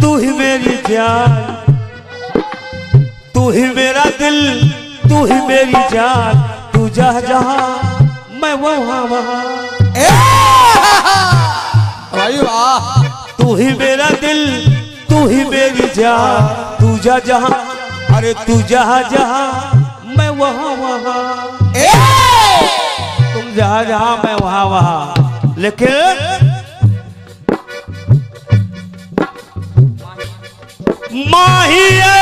तू ही मेरी जान, तू ही मेरा दिल, तू ही मेरी जान, तू जहाँ जहाँ मैं वहाँ वहाँ। भाई वाह। तू ही मेरा दिल, तू ही मेरी जान, तू जहाँ जहाँ, अरे तू जहाँ जहाँ मैं वहाँ वहाँ। तुम जहाँ जहाँ मैं वहाँ वहाँ। लेकिन माहिए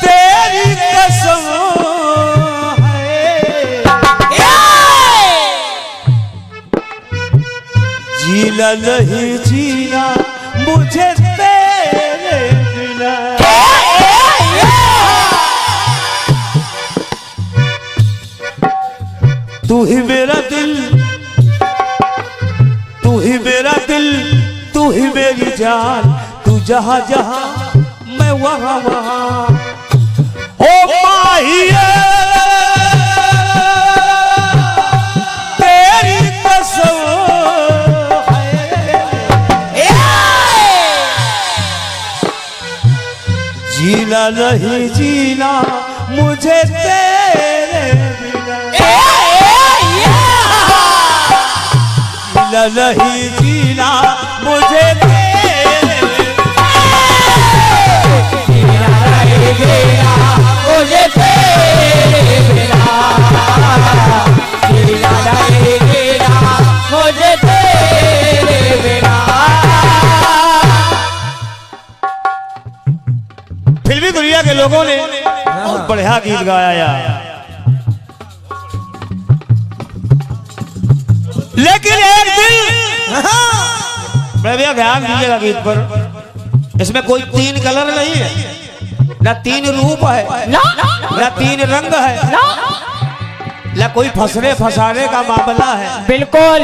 तेरी कसम है, जीना नहीं जीना मुझे तेरे बिना। तू ही मेरा दिल, तू ही मेरा दिल, तू ही मेरी जान, तू जहाँ जहाँ मैं वहाँ वहाँ। ओ माहिए तेरी कसम है, जीना नहीं जीना मुझे तेरे बिना। जीना नहीं जीना मुझे तेरे बिना। जीना नहीं जीना मुझे तेरे बिना। जीना नहीं जीना मुझे तेरे बिना। फिल्मी दुनिया के लोगों ने बहुत बढ़िया गीत गाया यार, लेकिन एक दिन भैया ध्यान दीजिएगा गीत पर, इसमें कोई तीन कलर नहीं है, ना तीन रूप है, ना तीन रंग है, ना कोई फंसने फंसाने का मामला है। बिल्कुल,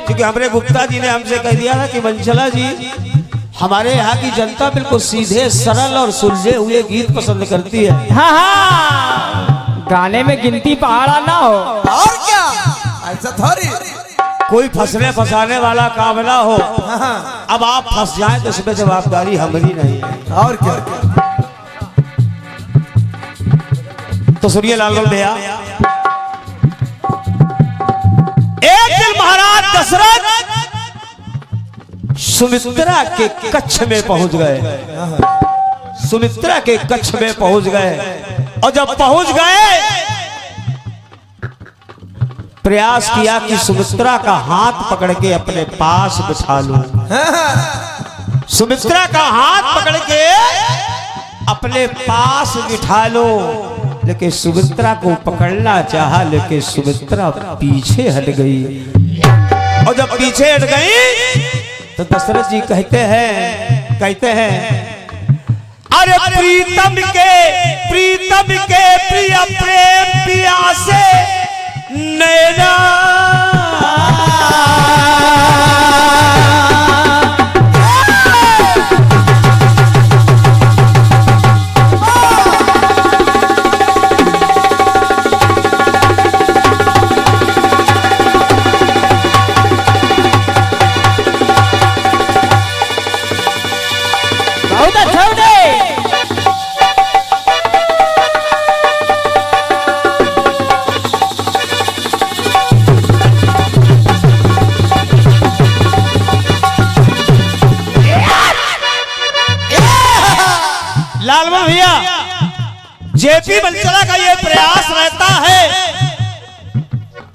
क्योंकि हमारे गुप्ता जी ने हमसे कह दिया था कि मंचला जी हमारे यहाँ की जनता बिल्कुल सीधे सरल और सुलझे हुए गीत पसंद करती है। हाँ हाँ, गाने में गिनती पहाड़ा ना हो। और क्या, ऐसा थोड़ी कोई फंसने फंसाने वाला काम ना हो। अब आप फंस जाएं तो इसमें जवाबदारी हमारी नहीं है। और क्या। तो सुनिए लालगुल भैया, एक दिन महाराज दशरथ सुमित्रा के कक्ष में पहुंच गए। सुमित्रा के कक्ष में पहुंच गए और जब पहुंच गए प्रयास किया कि सुमित्रा का हाथ पकड़ के अपने पास बिठा लूं। सुमित्रा का हाथ पकड़ के अपने पास बिठा लो, लेकिन सुमित्रा को पकड़ना चाहा, लेकिन सुमित्रा पीछे हट गई। और जब पीछे हट गई तो दशरथ जी कहते हैं अरे प्रीतम के प्रिय प्रेम पियासे नैना। बहुत अच्छा उठे। लालमन भैया, जेपी मंचला का ये प्रयास रहता है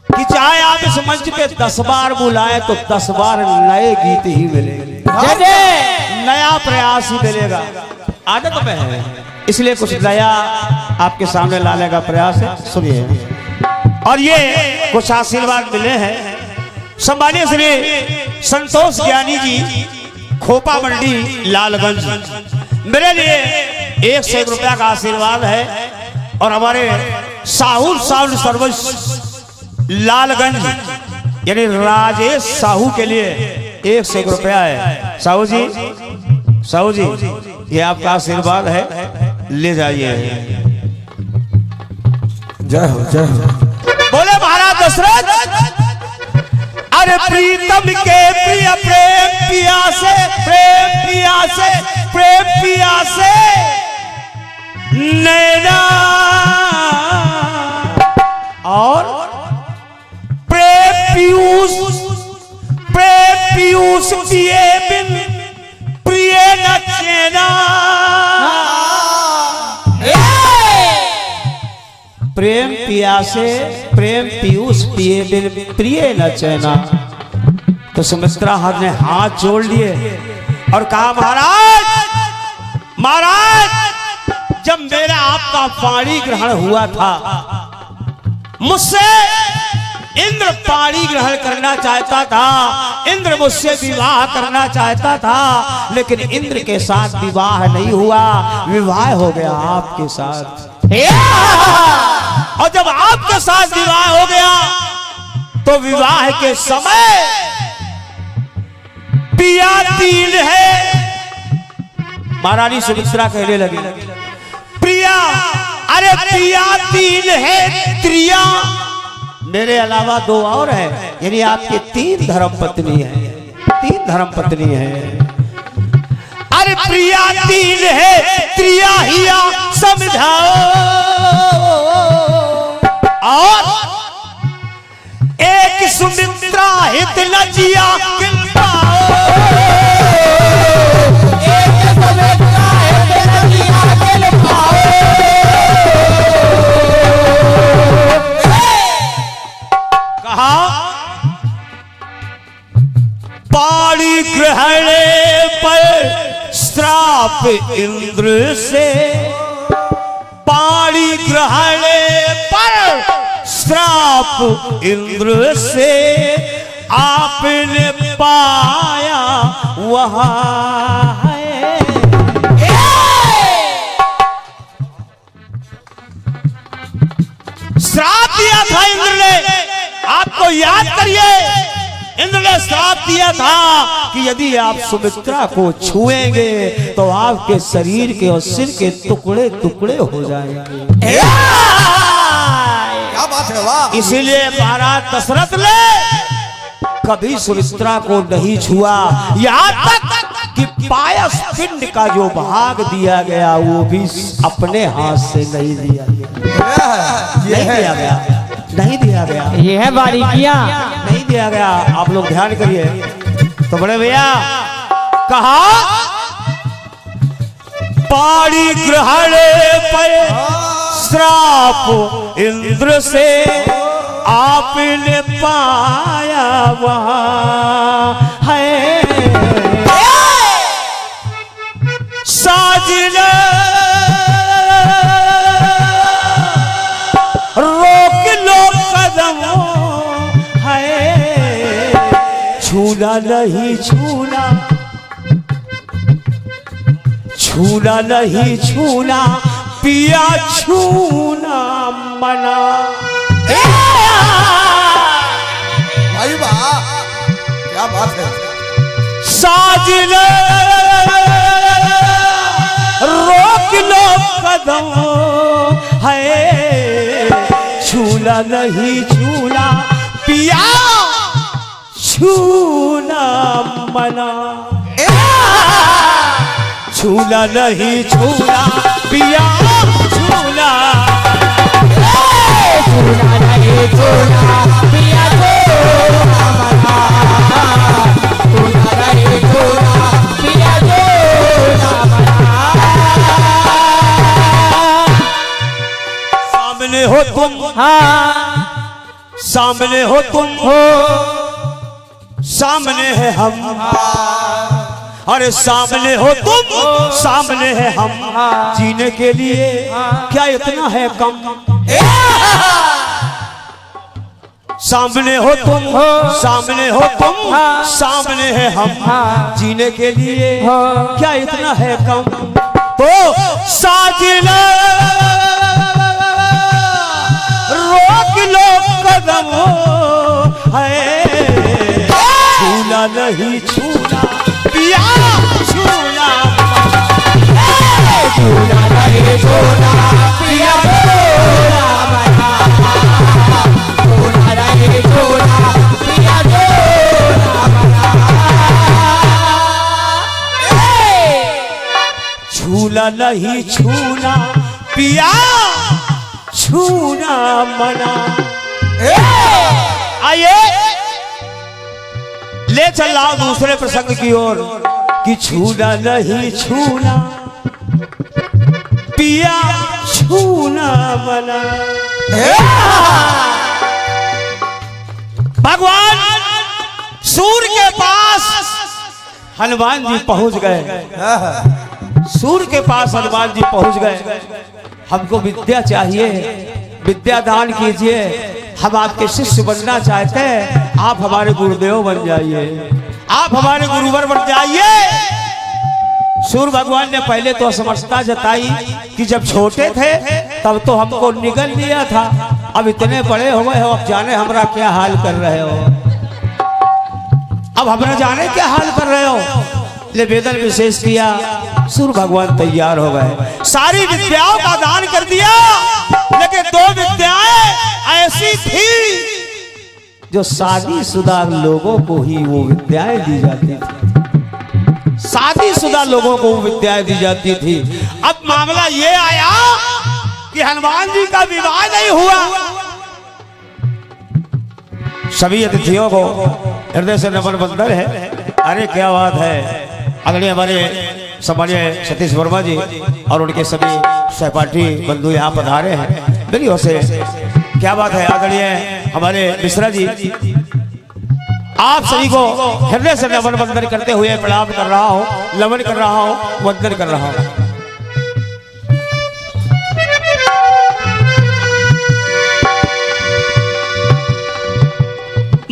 कि चाहे आप इस मंच पे 10 बार बुलाएं तो 10 बार नए गीत ही मिलेंगे, नया प्रयास ही मिलेगा। आदत में है, इसलिए कुछ नया आपके सामने लाने का प्रयास है। सुनिए, और ये कुछ आशीर्वाद मिले हैं सम्मानीय श्री संतोष ज्ञानी जी, खोपा मंडी लालगंज, मेरे लिए 101 रुपया का आशीर्वाद है। और हमारे साहू साउंड सर्विस लालगंज यानी राजेश साहू के लिए 101 रुपया है। साहू जी ये आपका आशीर्वाद है, ले जाइए। जय हो जय हो। बोले महाराज दशरथ, अरे प्रीतम के प्रिय प्रेम पिया से, प्रेम पिया से, प्रेम पिया से नैना, और प्रेम पीयूष, प्रेम पीयूष पिए बिन प्रिय न चैना। प्रेम पियासे प्रेम पीयूष पिए बिन प्रिय न चैना। तो सुमित्रा ने हाथ जोड़ लिए और कहा महाराज, महाराज जब मेरा आपका पाणी ग्रहण हुआ था, मुझसे इंद्र पाणी ग्रहण करना चाहता था, इंद्र मुझसे विवाह करना चाहता था, लेकिन इंद्र के साथ विवाह नहीं हुआ, विवाह हो गया आपके साथ। और जब आपके साथ विवाह हो गया तो विवाह के समय पिया तीन है। महारानी सुमित्रा कहने लगी, प्रिया, अरे पिया तीन है, त्रिया मेरे अलावा दो और है, यानी आपके तीन धर्मपत्नी है, तीन धर्मपत्नी है। अरे प्रिया तीन है, त्रिया हिया समझाओ, और एक सुमित्रा हित न जिया कृपा, एक सुमित्रा हित न जिया कृपा। कहा पाणी ग्रहण पर श्राप इंद्र से, पाणी ग्रहण पर श्राप इंद्र से आपने पाया वहां है। श्राप दिया था इंद्र ने, आपको याद करिए, इंद्र ने श्राप दिया था कि यदि आप सुमित्रा को छुएंगे तो आपके शरीर के और सिर के टुकड़े टुकड़े हो जाएंगे। क्या बात है, वाह। इसीलिए महाराज दशरथ ने कभी सुमित्रा को नहीं छुआ, यहाँ तक कि पायस पिंड का जो भाग दिया गया वो भी अपने हाथ से नहीं दिया गया, नहीं दिया गया, नहीं दिया गया। ये है बारीकियां, नहीं दिया गया। आप लोग ध्यान करिए। तो बड़े भैया कहा पाणी ग्रहण पर श्राप इंद्र से आपने पाया वहां है। साजना रोक लो कदम है, छूना नहीं छूना, छूना नहीं छूना, पिया छूना मना। भाई वाह, क्या बात है। साजना रोक लो कदम है, छूना नहीं छूना, पिया छूना मना। छूना नहीं छूना, पिया छूना, छूना नहीं छूना, पिया छूना मना, छूना नहीं छूना, पिया छूना मना। सामने हो तुम, हाँ सामने हो तुम, हो सामने है हम, अरे सामने हो तुम, सामने है हम, जीने के लिए क्या इतना है कम। सामने हो तुम, सामने हो तुम, सामने है हम, जीने के लिए क्या इतना है कम। तो साजना रोक लो कदम है, छूना नहीं छूना, पिया छूना, छूना नहीं छूना, पिया छूना मना, छूना नहीं छूना, पिया छूना। छूना नहीं छूना पिया छूना मना। आइए ले चल रहा हूं दूसरे प्रसंग की ओर कि छूना नहीं छूना पिया छूना मना। भगवान सूर्य के पास हनुमान जी पहुंच गए। सूर्य के पास हनुमान जी पहुंच गए। हमको विद्या चाहिए, विद्या दान कीजिए, हम आपके शिष्य बनना चाहते हैं, आप हमारे गुरुदेव बन जाइए, आप हमारे गुरुवर बन जाइए। सूर्य भगवान ने पहले तो असमर्थता जताई कि जब छोटे थे तब तो हमको निगल लिया था, अब इतने बड़े हो गए हो, अब जाने हमरा क्या हाल कर रहे हो, अब हमरा जाने क्या हाल कर रहे हो। निवेदन विशेष किया, सूर्य भगवान तैयार हो गए, सारी विद्याओं का दान कर दिया, लेकिन दो विद्याएं ऐसी थी जो शादीशुदा लोगों को ही वो विद्याएं दी जाती थी, शादीशुदा लोगों को वो विद्याएं दी जाती थी। अब मामला ये आया कि हनुमान जी का विवाह नहीं हुआ। सभी अतिथियों को हृदय से नमन बंदर है। अरे क्या बात है, अगले हमारे सम्मानीय सतीश वर्मा जी और उनके सभी सहपाठी बंधु यहाँ पधारे हैं। मेरी ओर से क्या बात है, आदरणीय हमारे मिश्रा जी, आप सभी को हृदय से नमन वंदन करते हुए प्रणाम कर रहा हूँ, नमन कर रहा हूँ, वंदन कर रहा हूँ।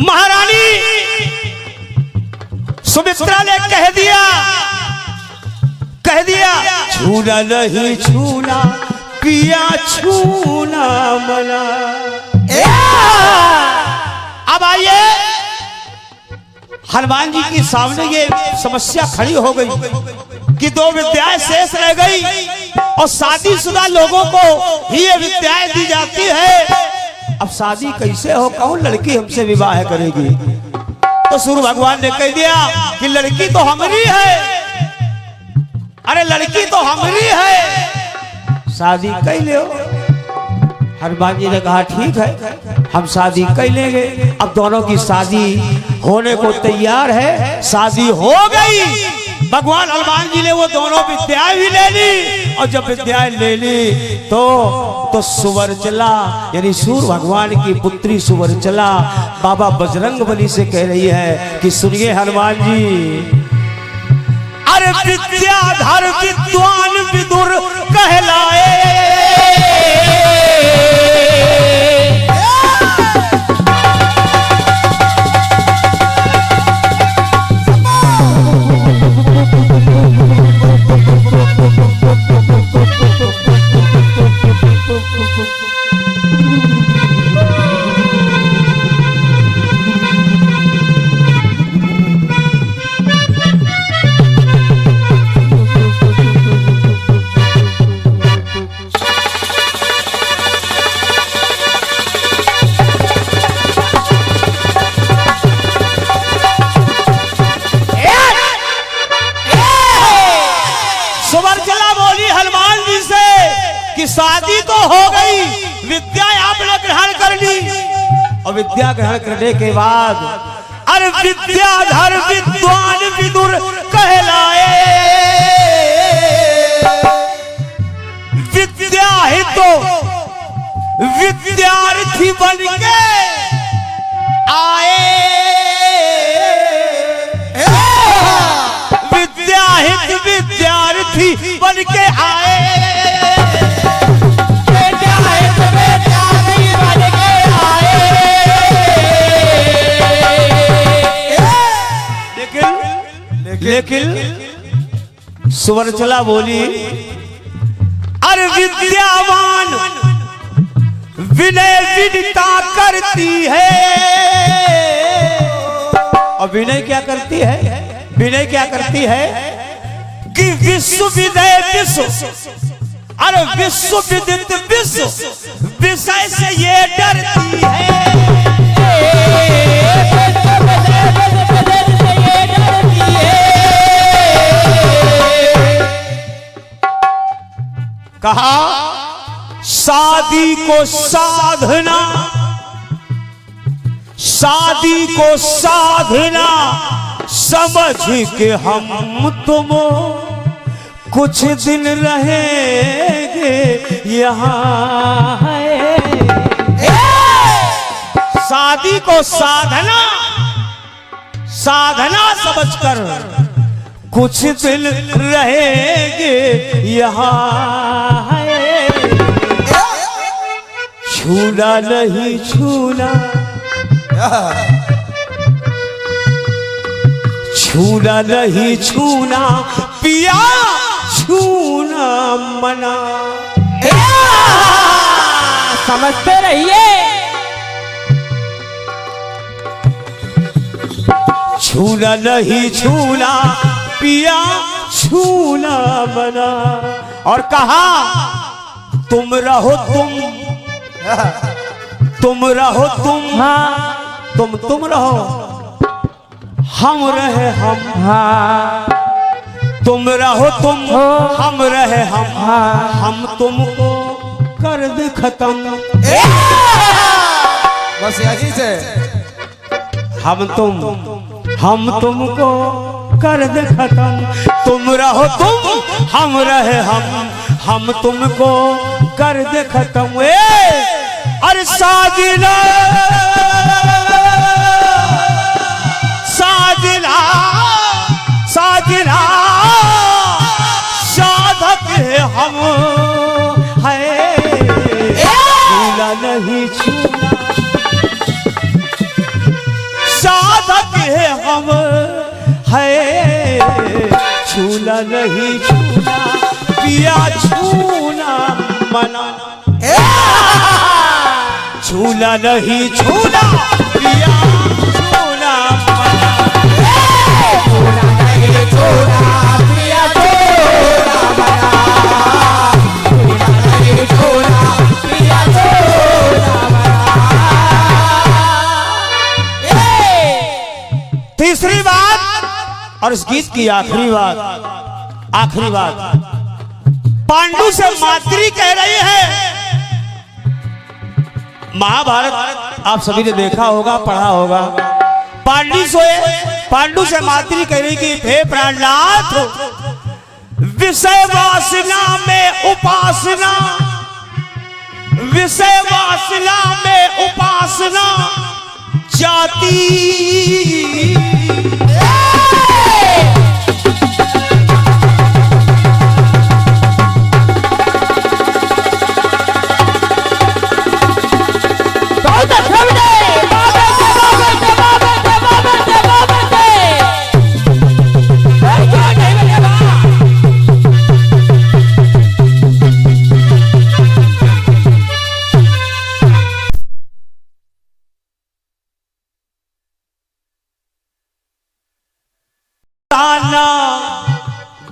महारानी सुमित्रा ने कह दिया छूना नहीं छूना पिया छूना मना। अब आइए हनुमान जी के सामने ये समस्या खड़ी हो गई कि दो विद्याएं शेष रह गई और शादीशुदा लोगों को ही ये विद्याएं दी जाती है। अब शादी कैसे हो, कौन लड़की हमसे विवाह करेगी? तो सूर्य भगवान ने कह दिया कि लड़की तो हमारी है, अरे लड़की तो हमारी है, शादी कर लो। हनुमान जी ने कहा ठीक है, हम शादी कर लेंगे। अब दोनों की शादी होने को तैयार है, शादी हो गई। भगवान हनुमान जी ने वो दोनों विद्याएं भी ले ली, और जब विद्याएं ले ली तो सुवर्चला यानी सूर्य भगवान की पुत्री सुवर्चला बाबा बजरंगबली से कह रही है कि सुनिए हनुमान जी, अरे विद्याधर विद्वान विदुर कहलाए, शादी तो हो गई, विद्या आपने ग्रहण कर ली, और विद्या ग्रहण करने के बाद अरे विद्याधर विद्वान विदुर कहलाए, विद्या ही तो विद्यार्थी बन के आए, विद्या हित विद्यार्थी बन के आए, लेकिन सुवर्चला बोली अरे विद्यावान विनय विदिता करती है। और विनय क्या करती है? विनय क्या करती है कि विश्व विनय विश्व, अरे विश्व विदित विश्व विषय से ये डरती है। कहा शादी को साधना, शादी को साधना समझ के हम तुम कुछ दिन रहेंगे यहाँ है। शादी को साधना, साधना समझकर कुछ दिन रहेंगे यहाँ है। छूना नहीं छूना, छूना नहीं छूना पिया, छूना मना। समझते रहिए। छूना नहीं छूना पिया, छूना मना। और कहा तुम रहो तुम रहो तुम, हाँ तुम रहो, हम रहे हम, हाँ तुम रहो तुम, हम रहे हाँ। हम तुमको कर दे खत्म। बस यही से हम तुमको कर दे खत्म। तुम रहो तुम, हम रहे हम तुमको कर दे खत्म। अरे साजिला साजिला साजिला साधक है हम है, छूना नहीं छूना, साधक है हम है, छूना नहीं छूना पिया, छूना मना। छूना नहीं छूना पिया, छूना मना। छूना नहीं छूना पिया, छूना मना। छूना नहीं छूना पिया, छूना मना। तीसरी बात और इस गीत की आखिरी बात पांडु से माद्री कह रही है। महाभारत आप सभी ने देखा होगा, पढ़ा होगा। पांडु से माद्री कह रही कि हे प्राणनाथ, विषय वासना में उपासना, विषय वासना में उपासना जाती।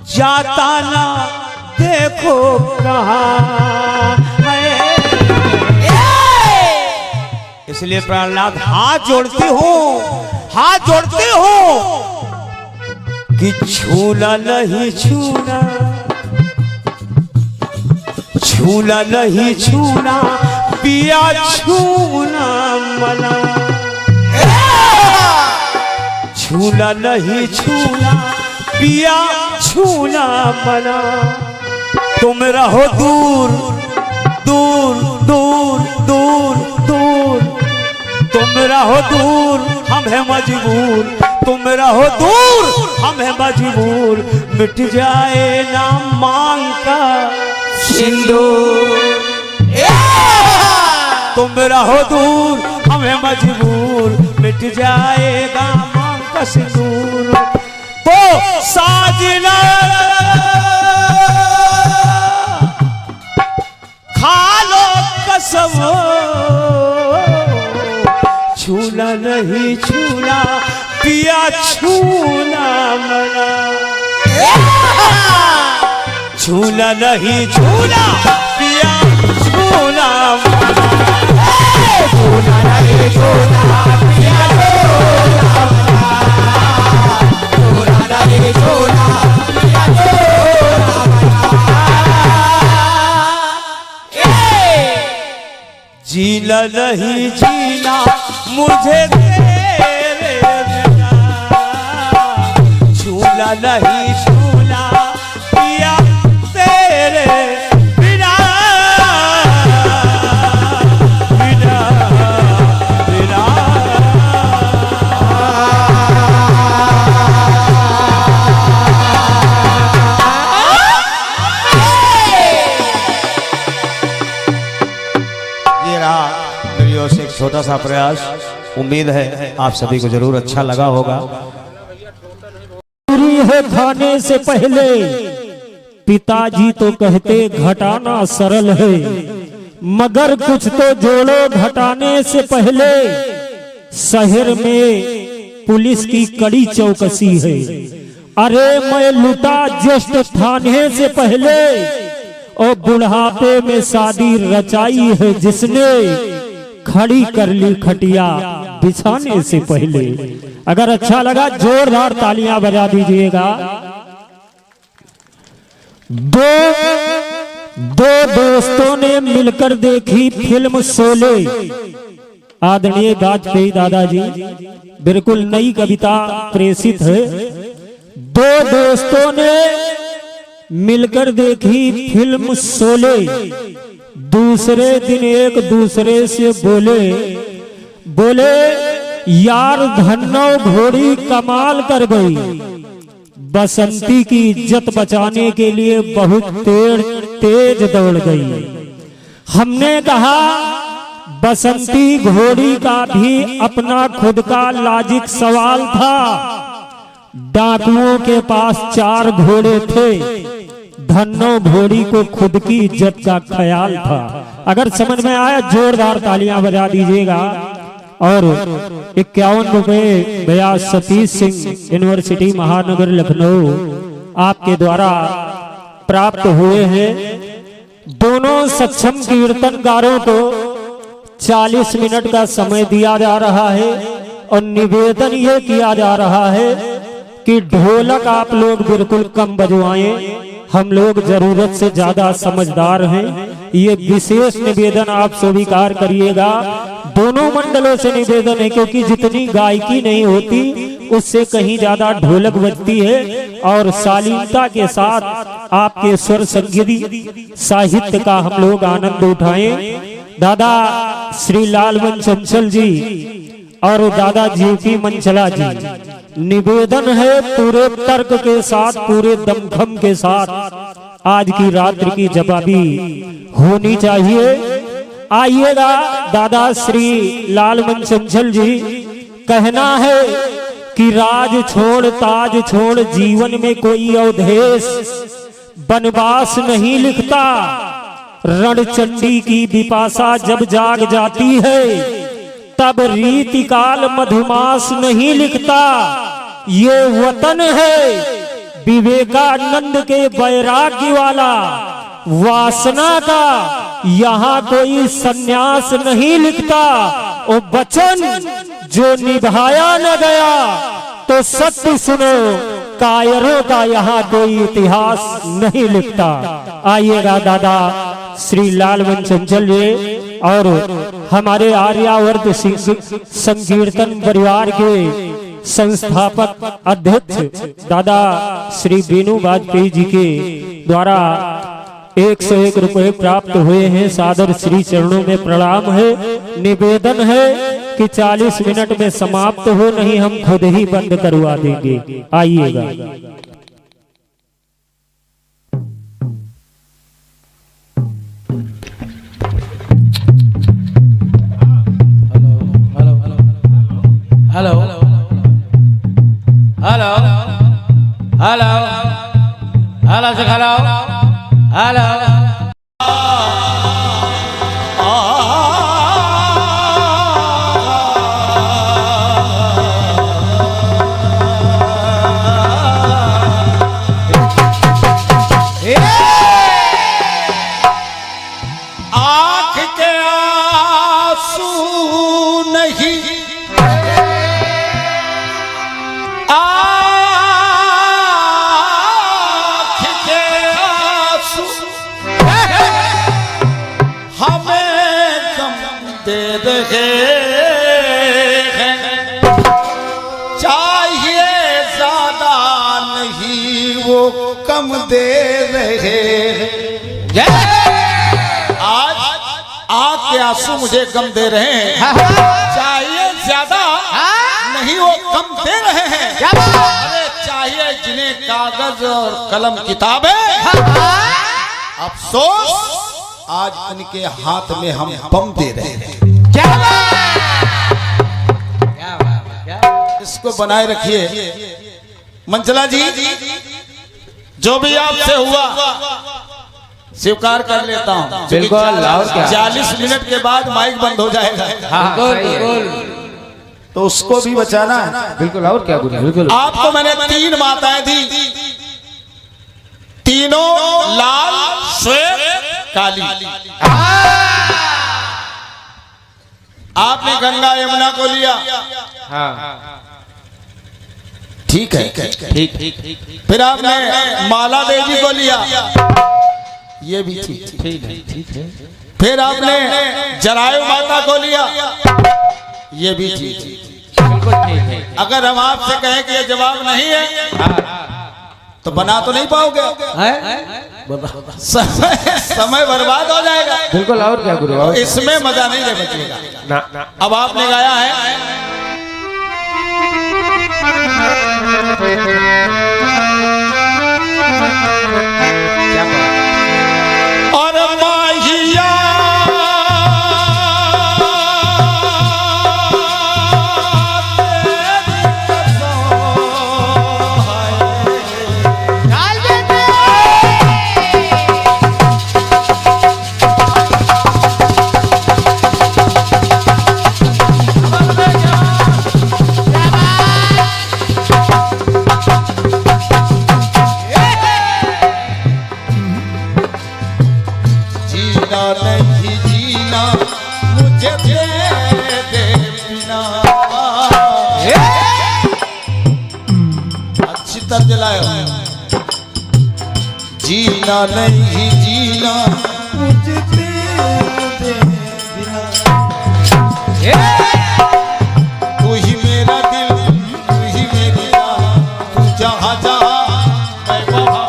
जाता ना देखो कहाँ है। इसलिए प्राणनाथ हाथ जोड़ती हूँ कि छूना नहीं छूना, छूना नहीं छूना पिया, छूना मना। छूना नहीं छूना पिया, छूना मना। तुम रहो दूर दूर दूर दूर दूर, तुम रहो दूर हम हैं मजबूर, तुम रहो दूर हम हैं मजबूर। मिट जाए ना मांग का सिंदूर, तुम रहो दूर हम हैं मजबूर, मिट जाएगा मांग का सिंदूर। तो साजना खा लो कसम, छूना नहीं छूना पिया, छूना मना। छूना नहीं छूना पिया, छूना मना। छूना नहीं छूना पिया, छूना मना। नहीं जीना मुझे तेरे बिना, झूला नहीं झूला पिया तेरे बिना, बिना बिना। ये रहा मेरी ओर से एक छोटा सा प्रयास। उम्मीद है आप सभी को जरूर अच्छा लगा होगा। पूरी है खाने से पहले पिताजी तो कहते घटाना सरल है, मगर कुछ तो जोड़ो घटाने से पहले। शहर में पुलिस की कड़ी चौकसी है, अरे मैं लुटा जस्ट थाने से पहले। और बुढ़ापे में शादी रचाई है जिसने, खड़ी कर ली खटिया बिछाने से पहले। अगर अच्छा लगा जोरदार तालियां बजा दीजिएगा। दो दोस्तों ने मिलकर देखी फिल्म शोले। आदरणीय वाजपेयी दादाजी, बिल्कुल नई कविता प्रेषित है। दो दोस्तों ने मिलकर देखी फिल्म शोले, दूसरे दिन एक दूसरे से बोले यार धन्नो घोड़ी कमाल कर गई, बसंती की इज्जत बचाने के लिए बहुत तेज दौड़ गई। हमने कहा बसंती घोड़ी का भी अपना खुद का लॉजिक सवाल था। डाकुओं के पास 4 घोड़े थे, धन्नो घोड़ी को खुद की इज्जत का ख्याल था। अगर समझ में आया जोरदार तालियां बजा दीजिएगा। और 51 रुपए भैया सतीश सिंह यूनिवर्सिटी महानगर लखनऊ आपके द्वारा प्राप्त हुए हैं। दोनों सक्षम कीर्तनकारों को 40 मिनट का समय दिया जा रहा है और निवेदन ये किया जा रहा है कि ढोलक आप लोग बिल्कुल कम बजवाएं, हम लोग जरूरत से ज्यादा समझदार हैं। ये विशेष निवेदन आप स्वीकार करिएगा। दोनों मंडलों से निवेदन है, क्योंकि जितनी गायकी नहीं होती उससे कहीं ज्यादा ढोलक बजती है। और शालीनता के साथ आपके स्वर संगीत साहित्य का हम लोग आनंद उठाएं। दादा श्री लालवन चंचल जी और दादा जीपी मंचला जी, निवेदन है पूरे तर्क के साथ, पूरे दमखम के साथ आज की रात्रि की जवाबी होनी चाहिए। आइएगा दादा श्री लालवन चंचल जी, कहना है कि राज छोड़ ताज छोड़ जीवन में कोई अवधेश वनवास नहीं लिखता। रणचंडी की बिपाशा जब जाग जाती है तब रीतिकाल मधुमास नहीं लिखता। ये वतन है विवेकानंद के वैराग्य वाला, वासना का यहाँ कोई सन्यास नहीं लिखता। ओ वचन जो निभाया न गया तो सत्य सुनो, कायरों का यहाँ कोई इतिहास नहीं लिखता। आइएगा दादा श्री लालवन चंचल जी और हमारे आर्यावर्त संकीर्तन परिवार के संस्थापक अध्यक्ष दादा श्री बीनू वाजपेयी जी के द्वारा 101 रुपए प्राप्त हुए हैं। सादर श्री चरणों में प्रणाम है। निवेदन है कि 40 मिनट में समाप्त हो, नहीं हम खुद ही बंद करवा देंगे। आइएगा। हेलो हेलो हेलो हेलो से हेलो हेलो आँख के आंसू नहीं आँख के आंसू कम दे रहे हैं। आज आग के आंसू मुझे कम दे रहे हैं, चाहिए ज्यादा नहीं वो कम दे रहे हैं। अरे चाहिए जिन्हें कागज और कलम किताब है, अफसोस आज इनके हाथ में हम बम दे रहे हैं। इसको बनाए रखिए। मंचला जी, जो भी आपसे हुआ स्वीकार कर लेता हूँ। बिल्कुल, और क्या। 40 मिनट के बाद माइक बंद हो जाएगा, बिल्कुल तो उसको भी बचाना है। बिल्कुल, और क्या गुरु, बिल्कुल। आपको मैंने 3 माताएं दी, तीनों लाल श्वेत काली। आपने गंगा यमुना को लिया, ठीक है, ठीक। फिर आपने माला देवी को लिया, ये भी ठीक है। फिर आपने जरायु माता को लिया, ये भी ठीक। बिल्कुल ठीक है। अगर हम आपसे कहें कि ये जवाब नहीं है तो बना तो नहीं पाओगे, समय बर्बाद हो जाएगा। बिल्कुल, और क्या गुरु, और इसमें मजा नहीं ले बचेगा ना। अब आपने गाया है क्या बात। और माहिया नहीं जीना मुझे तेरे बिना। अच्छी तरह जलाए। जीना नहीं जीना मुझे तेरे बिना। तू ही मेरा दिल, तू ही मेरी राह, तू जहाँ जहाँ मैं वहाँ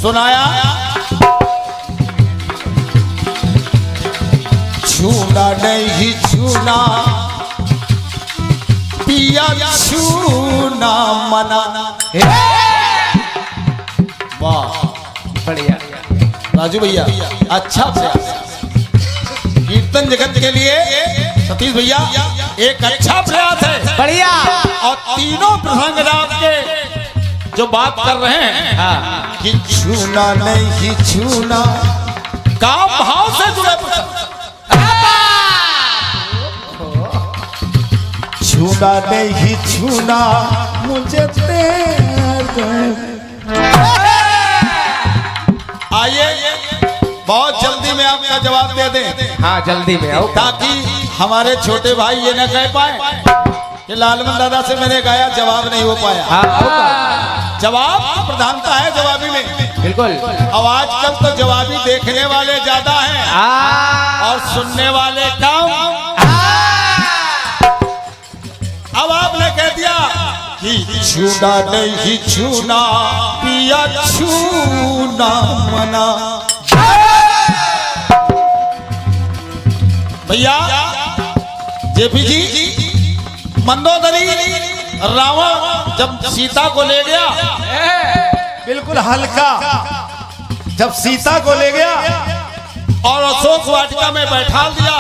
सुनाया। छूना नहीं छूना पिया, छूना मना। वाह, बढ़िया राजू भैया, अच्छा प्रयास। कीर्तन जगत के लिए सतीश भैया एक अच्छा प्रयास है, बढ़िया। और तीनों प्रसंग आपके जो बात कर रहे हैं कि छूना नहीं छूना, काम भाव से जुड़े छूना नहीं छूना मुझे तेरे। आइए बहुत जल्दी में आपका जवाब दे दें। हाँ, जल्दी में आओ, ताकि हमारे छोटे भाई ये न कह पाए कि लालमन दादा से मैंने गाया, जवाब नहीं हो पाया। हाँ, जवाब प्रधानता है जवाबी में, बिल्कुल। अब आजकल तो जवाबी देखने वाले ज्यादा हैं और सुनने वाले कम। अब आपने कह दिया कि छूना नहीं छूना पिया, छूना मना। भैया जेपी जी, मंदोदरी रावण जब सीता को ले गया, बिल्कुल हल्का, जब सीता को ले गया और अशोक वाटिका में बैठा दिया,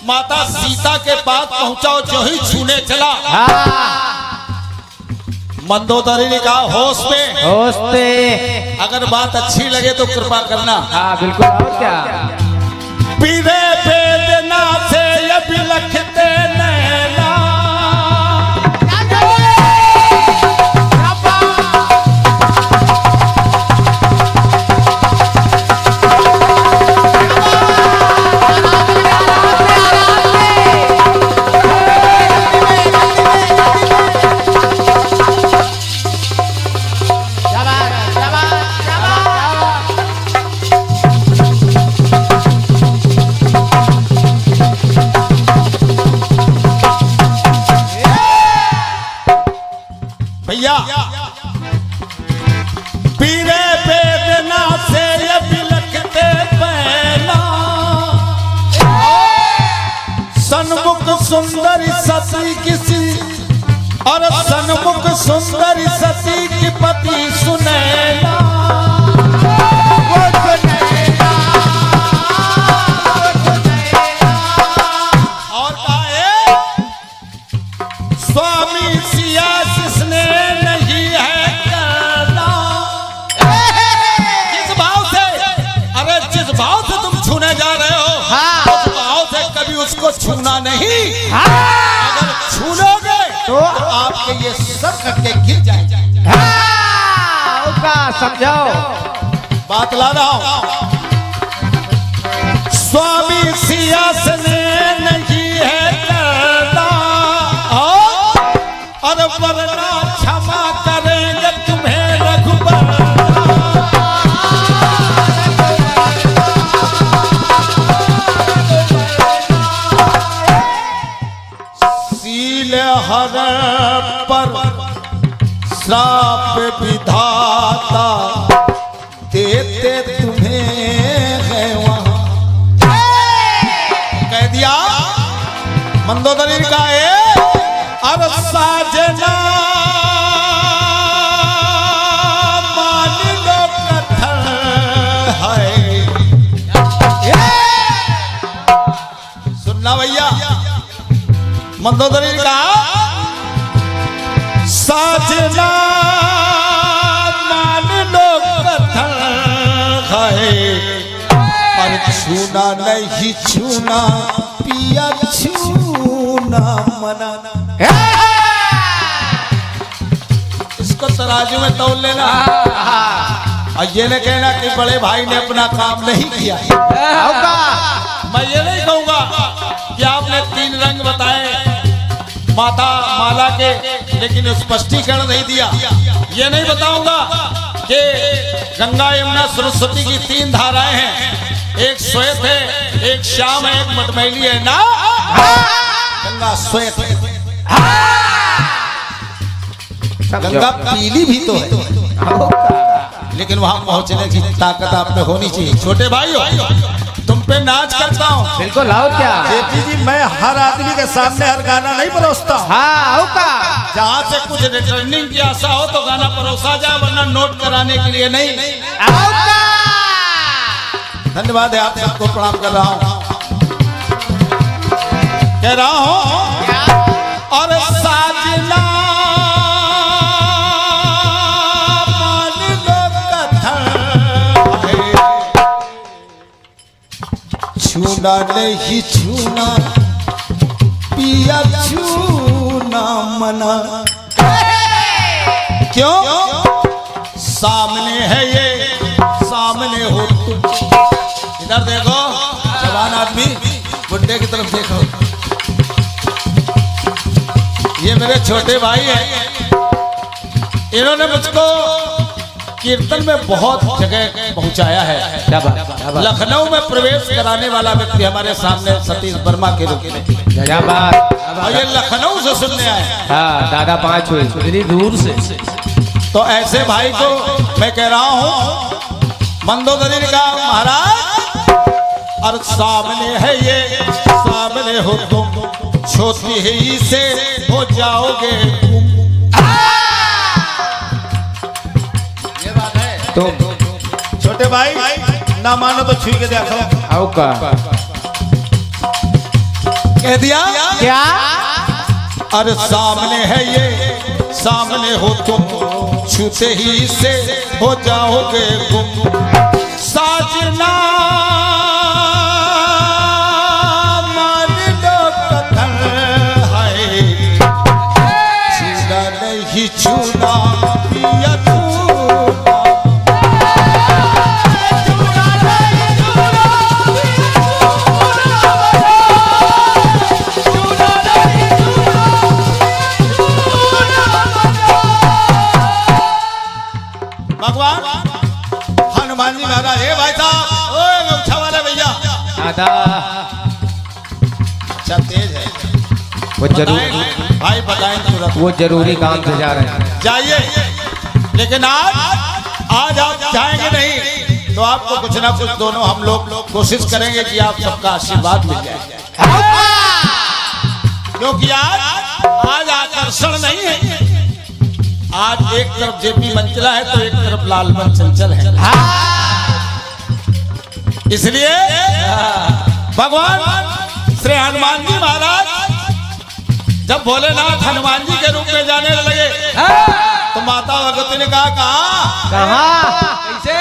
माता सीता के पास पहुंचा और जो ही छूने चला, मंदोदरी ने कहा होश पे, अगर बात अच्छी लगे तो कृपा करना। हाँ, बिल्कुल, और क्या। पीरे वेदना से ये बिलखते नैना, भैया पीरे वेदना से ये बिलखते पैना, सन्मुख सुंदरी सती किसी और सन्मुख सुंदरी सती की पति सुनैना। और काहे स्वामी सिया जिसने नहीं है करना। जिस भाव से, अरे जिस भाव से तुम छूने जा रहे हो उस भाव से कभी उसको छूना नहीं। अगर छूलोगे तो आपके ये सर करके गिर जाएंगे। समझाओ बात ला रहा हूं। स्वामी सियासत नहीं है करना और वरना क्षमा करेंगे तुम्हें रघुबर। सील हर पर श्राप विधाता देते तुम्हें है वहां। कह दिया मंदोदरी का अब साजना मान लो कथन है। सुनना भैया मंदोदरी का साजना मान लो कथन है, पर छूना नहीं छूना पिया छूना मना। इसको तराजू में तौल लेना और ये नहीं कहना कि बड़े भाई ने अपना काम नहीं किया। मैं ये नहीं कहूंगा कि आपने 3 रंग बताए माता माला के, लेकिन स्पष्टीकरण नहीं दिया। ये नहीं बताऊंगा कि गंगा यमुना सरस्वती की 3 धाराएं हैं, एक श्वेत है, एक श्याम है, एक मटमैली है ना। गंगा श्वेत है, गंगा पीली भी तो है, लेकिन वहां पहुंचने की ताकत आप में होनी चाहिए। छोटे भाई हो, तुम पे नाच करता हूँ। बिल्कुल आओ क्या जेपी जी, मैं हर आदमी के सामने हर गाना नहीं परोसता। आओ का जहाँ से कुछ रिटर्निंग की आशा हो तो गाना परोसा जाए, वरना नोट कराने के लिए नहीं। आओ का। धन्यवाद है, आप सबको प्रणाम कर रहा हूँ। कह रहा हूँ और साजना मान लो कथन है, छूना नहीं छूना पिया छूना मना। क्यों? सामने है ये, सामने हो तुम। इधर देखो जवान आदमी, बुड्ढे की तरफ देखो। ये मेरे छोटे भाई हैं, इन्होंने मुझको कीर्तन में बहुत जगह पहुंचाया है। लखनऊ में प्रवेश कराने वाला व्यक्ति हमारे सामने सतीश वर्मा के रूप में, और ये लखनऊ से सुनने आए। हाँ दादा 5 हुए इतनी दूर से। तो ऐसे भाई को मैं कह रहा हूँ मंदोदरी का महाराज, और सामने है ये, सामने हो तुम, छोटी ही से हो जाओगे तुम। ये बात है। तुम छोटे भाई ना मानो तो छू के देखो। आओ का कह दिया क्या? अरे सामने है ये, सामने हो तुम, छूते ही से हो जाओगे गुम। साजना मान लो कथन है, छूना नहीं छूना पिया छूना। भगवान हनुमान जी महाराज, हे भाई साहब, ओए गौछा वाले भैया, दादा अच्छा तेज है। वो जरूर भाई बताएं तुरंत। वो जरूरी काम से जा रहे हैं। जाइए, लेकिन आज आप जाएंगे नहीं तो आपको कुछ ना कुछ दोनों हम लोग कोशिश करेंगे कि आप सबका आशीर्वाद मिल जाए, क्योंकि आज आकर्षण नहीं है। आज एक तरफ जेपी मंचला है तो एक तरफ लालमन चंचल है। इसलिए भगवान श्री हनुमान जी महाराज जब भोलेनाथ हनुमान जी के रूप में जाने लगे तो माता भगवती ने कहा कहाँ कैसे?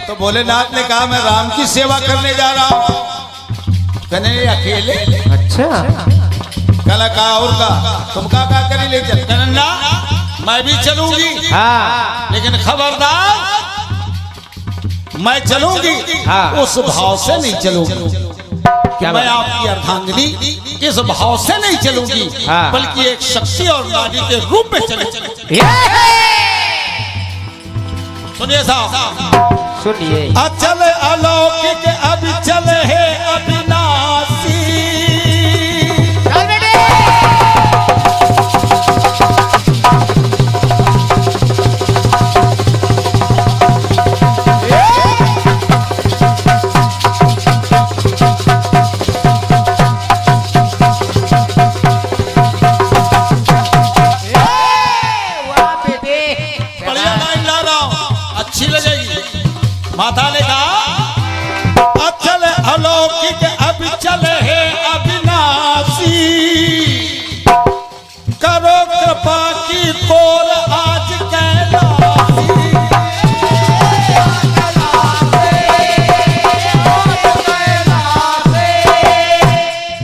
तो भोलेनाथ ने कहा मैं राम की सेवा करने जा रहा हूँ। कहने अकेले? अच्छा। कहला कहा और का तुम का करी ले चल? कहने ना मैं भी चलूंगी, हाँ। लेकिन खबरदार मैं चलूंगी उस भाव से नहीं चलूंगी कि मैं आपकी अर्धांगिनी इस भाव से नहीं चलूंगी, बल्कि एक शक्ति और नारी के रूप में चलूंगी। सुनिए साहब, सुनिए। अचल अलौकिक अभिचल है अविनाशी, अच्छी लगेगी। माता ने कहा अचल अलौकिक अभिचल है अविनाशी, करो कृपा की तोर आज कैलाशी।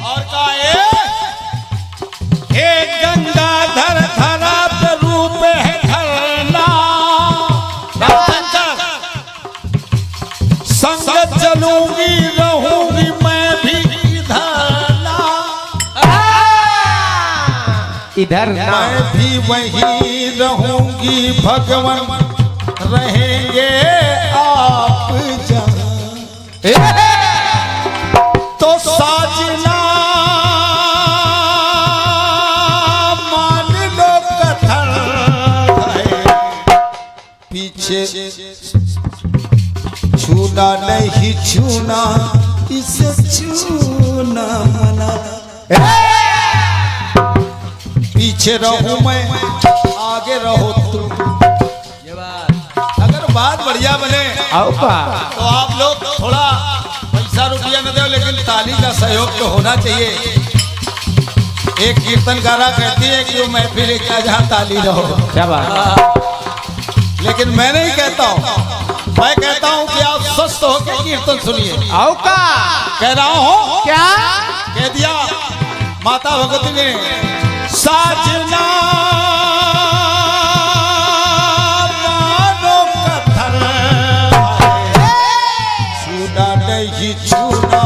और कहा हे गंगाधर धरा पे रूप है धरना, संग चलूंगी रहूंगी मैं भी इधर मैं भी वही रहूंगी भगवान रहेंगे आप जहाँ। तो साजना मान लो कथन है, पीछे छूना नहीं छूना इसे छूना मना। पीछे रहूं मैं आगे रहो तुम। अगर बात बढ़िया बने तो आप लोग थोड़ा पैसा रुपया न दो, लेकिन ताली का सहयोग तो होना चाहिए। एक कीर्तनकारा कहती है कि वो महफिल क्या जहाँ ताली रहो। क्या बात? लेकिन मैं नहीं कहता हूँ, मैं कहता हूँ कि आप स्वस्थ होकर कीर्तन सुनिए। आओ का कह रहा हूँ क्या कह दिया माता भगवती ने, साजना मानो कथन छूना नहीं छूना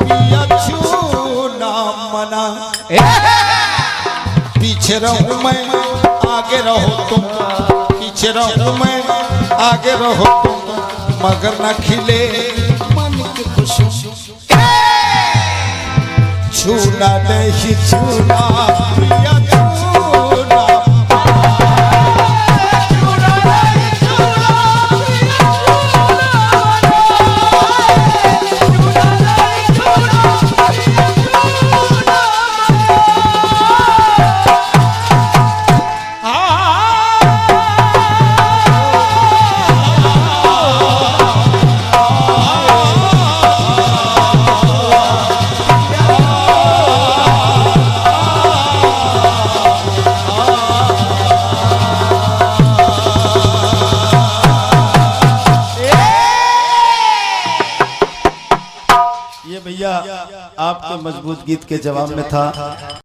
पिया छूना मना। पीछे रहूं मैं आगे रहो तुम, पीछे रहूं मैं आगे रहो तुम, मगर न खिले मन की खुशी। छूना नहीं छूना पिया छूना, ये भैया आपके मजबूत गीत के जवाब में था।